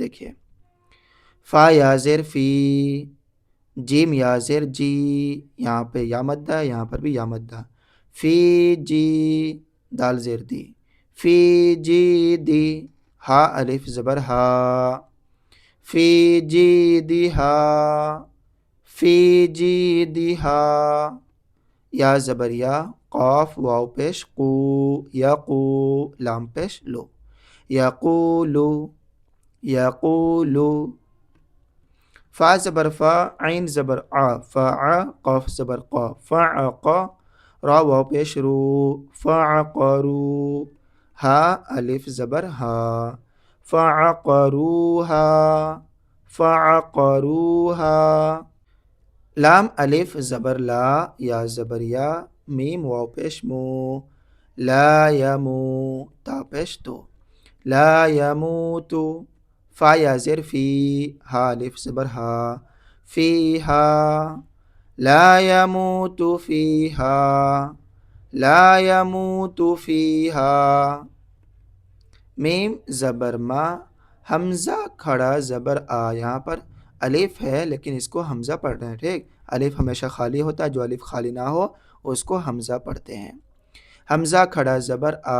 دیکھیے فا یا زیر فی، جیم یا زیر جی، یہاں پہ یا مدہ ہے، یہاں پر بھی یا مدہ، فی جی، دال زیر دی، فی جی دی، ہا الف زبر ہا، فی جی دی ہا، فی جی دی ہا، یا زبر یا، قاف واو پیش قو، یا قو، لام پیش لو، یقولو، یقولو، فا زبر فا، عین زبر آ، فا قاف زبر قا، فعقا، را واو پیش رو، فعقرو، ہا الف زبر ہا، فعقروہا، فعقروہا، لام الف زبر لا، یا زبر یا، میم واو پیش مو، لا یمو، تا پیش تو، لا یموتو، فا یا زیر فی، ہا الف زبر ہا، فی ہا، لا یموت فیہا، لا یموت فیہا، میم زبر ما، حمزہ کھڑا زبر آ، یہاں پر الف ہے لیکن اس کو حمزہ پڑھ رہے ہیں، ٹھیک، الف ہمیشہ خالی ہوتا ہے، جو الف خالی نہ ہو اس کو حمزہ پڑھتے ہیں، حمزہ کھڑا زبر آ،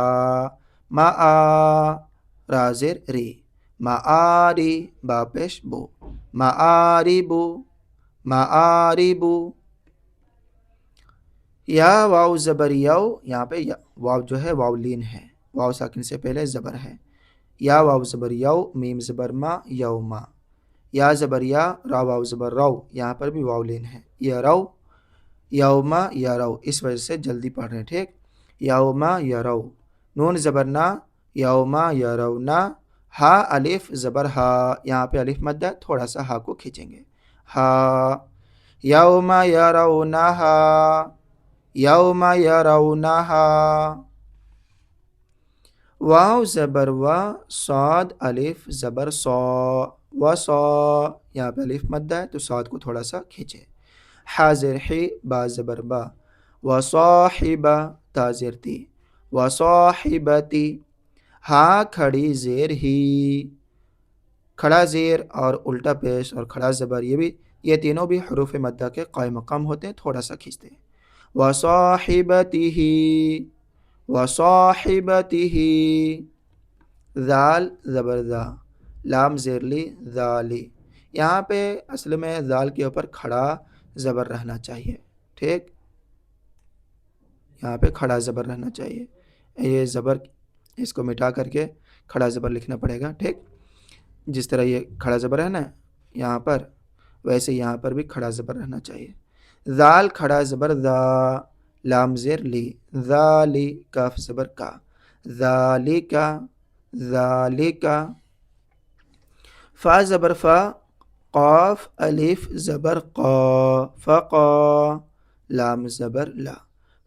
ما آ، را زیر ری، معاری، با پیش بو، معاربو، معاربو، یا واو زبر یو، یہاں پہ واو جو ہے واو لین ہے، واو ساکن سے پہلے زبر ہے، یا واو زبر یو، میم زبر ما، یوما، یا زبر یا، را واو زبر رو، یہاں پر بھی واو لین ہے، یا رو، یوما یا رو، اس وجہ سے جلدی پڑھ رہے ہیں، ٹھیک، یوما یا رو، نون زبر نا، یوما یا رونا، ہا الف زبر ہا، یہاں پہ الف مد ہے، تھوڑا سا ہا کو کھینچیں گے، ہا، یوما یا رونہا، یوما یا رونہا، واو زبر و، صاد الف زبر صا، و صا، یہاں پہ الف مد ہے تو صاد کو تھوڑا سا کھینچے، حا زیر حی، با زبر با، و صاحبہ، تا زیر تی، و صاحبتی، ہا کھڑی زیر ہی، کھڑا زیر اور الٹا پیش اور کھڑا زبر، یہ تینوں بھی حروف مدہ کے قائم مقام ہوتے ہیں، تھوڑا سا کھینچتے ہیں، وصاحبتہ، وصاحبتہ، ذال زبر ذا، لام زیر لی، ذالی، یہاں پہ اصل میں ذال کے اوپر کھڑا زبر رہنا چاہیے، ٹھیک، یہاں پہ کھڑا زبر رہنا چاہیے، یہ زبر اس کو مٹا کر کے کھڑا زبر لکھنا پڑے گا، ٹھیک، جس طرح یہ کھڑا زبر ہے نا یہاں پر، ویسے یہاں پر بھی کھڑا زبر رہنا چاہیے، ذال کھڑا زبر ذا، لام زیر لی، ذالی، کاف زبر کا، ذالکا، ذالکا، فا زبر فا، قاف الف زبر قا، فقا، لام زبر لا،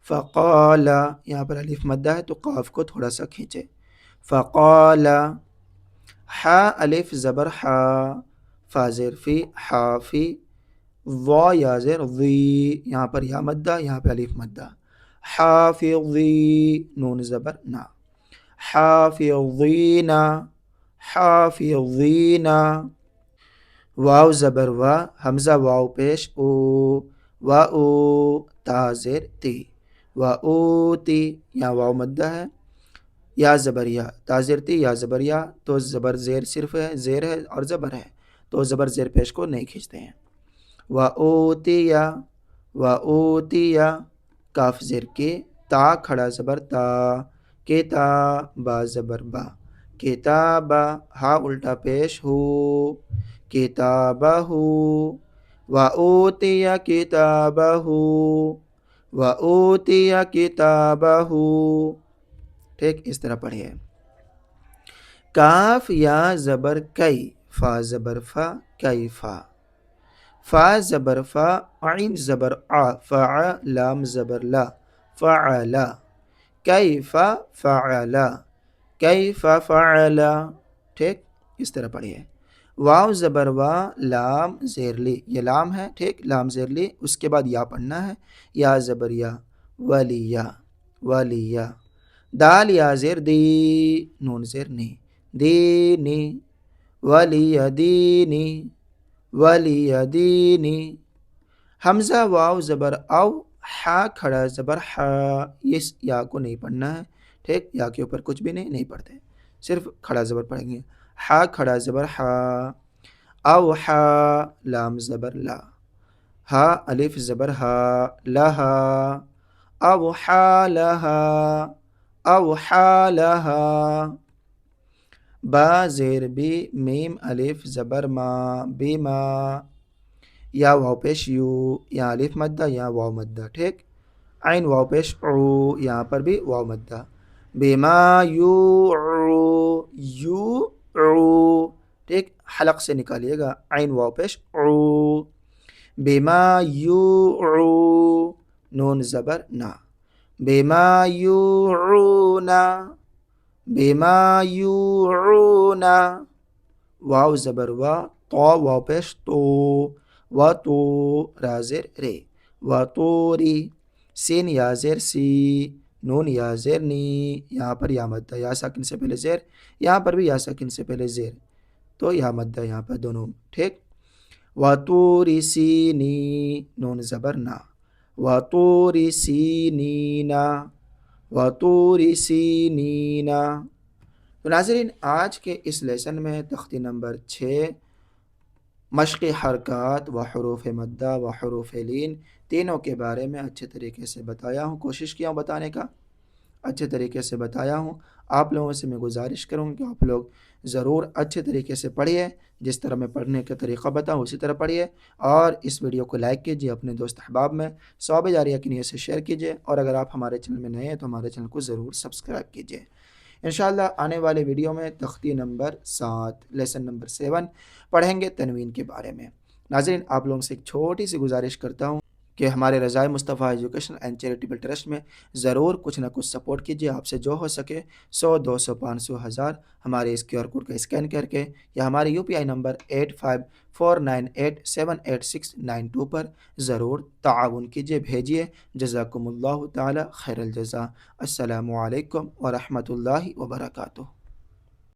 فقالا، یہاں پر الف مدہ ہے تو قاف کو تھوڑا سا کھینچے، فقالا، حا الف زبر حا، فا زیر فی، حافی، وا یا زیر ضی، یہاں پر یا مدہ، یہاں پہ الف مدہ، حافظی، نون زبر نا، حافظینا، حافظینا، واو زبر و، حمزہ واو پیش او، و او، تا زیر تی، و اوتی، یہاں واو مدہ ہے، یا زبر یا، تا زیر تی، یا زبر یا، تو زبر زیر صرف ہے، زیر ہے اور زبر ہے تو زبر زیر پیش کو نہیں کھینچتے ہیں، و اوتیا، و اوتیا، کاف زیر کے، تا کھڑا زبر تا، کتا، با زبر با، کتابہ، ہا الٹا پیش ہو، کتابہ، و اوتیا کتابہ، و اوتیا کتابہ، ٹھیک، اس طرح پڑھیے، کاف یا زبر کئی، فا زبر فا، کئی فا، فا زبر فا، عین زبر آ، فع، لام زبر لا، فعلا، کیف فعلا، کیف فعلا، ٹھیک، اس طرح پڑھیے، واو زبر وا، لام زیر لی، یہ لام ہے، ٹھیک، لام زیر لی، اس کے بعد یا پڑھنا ہے، یا زبر یا، ولیا، ولیا، دال یا زیر دی، نون زیر نی، دینی، ولیدینی ولیدینی، حمزہ واو زبر او، ہا کھڑا زبر ہا، اس یا کو نہیں پڑھنا ہے، ٹھیک، یا کے اوپر کچھ بھی نہیں پڑھتے، صرف کھڑا زبر پڑھیں گے، ہا کھڑا زبر ہا، او ہا، لام زبر لا، ہا الف زبر ہا، لہا، او ہا لہا، او ہا لہا، با زیر بی، میم الف زبر ما، بیما، یا واو پیش یو، یا الف مدہ یا واو مدہ، ٹھیک، عین واو پیش عو، یہاں پر بھی واو مدہ، بیما یوعو، یو عو، ٹھیک، حلق سے نکالیے گا، عین واو پیش عو، بیما یوعو، نون زبر نا، بیما یوعونا، بیما یوعونا، واو زبر وا، تو واو پیش تو، و تو، را زیر رے، و توری، سین یا زیر سی، نون یا زیر نی، یہاں پر یا مدہ، یا ساکن سے پہلے زیر، یہاں پر بھی یا ساکن سے پہلے زیر، تو یا مدہ یہاں پر دونوں، ٹھیک، و توری سینی، نون زبر نا، و توری سینینا، و توری سینینا۔ تو ناظرین، آج کے اس لیسن میں تختی نمبر 6 مشق حرکات و حروف مدہ و حروف لین تینوں کے بارے میں اچھے طریقے سے بتایا ہوں، کوشش کیا ہوں بتانے کا، اچھے طریقے سے بتایا ہوں۔ آپ لوگوں سے میں گزارش کروں کہ آپ لوگ ضرور اچھے طریقے سے پڑھیے، جس طرح میں پڑھنے کا طریقہ بتاؤں اسی طرح پڑھیے، اور اس ویڈیو کو لائک کیجیے، اپنے دوست احباب میں ثواب جاریہ کی نیت سے شیئر کیجیے، اور اگر آپ ہمارے چینل میں نئے ہیں تو ہمارے چینل کو ضرور سبسکرائب کیجیے۔ انشاءاللہ آنے والے ویڈیو میں تختی نمبر 7 لیسن نمبر 7 پڑھیں گے تنوین کے بارے میں۔ ناظرین، آپ لوگوں سے ایک چھوٹی سی گزارش کرتا ہوں کہ ہمارے رضائے مصطفیٰ ایجوکیشن اینڈ چیریٹیبل ٹرسٹ میں ضرور کچھ نہ کچھ سپورٹ کیجیے، آپ سے جو ہو سکے 100 200 500 1000 ہمارے اس QR کوڈ کا اسکین کر کے یا ہمارے UPI نمبر 8549878692 پر ضرور تعاون کیجیے، بھیجیے۔ جزاکم اللہ تعالی خیر الجزا۔ السلام علیکم ورحمۃ اللہ وبرکاتہ۔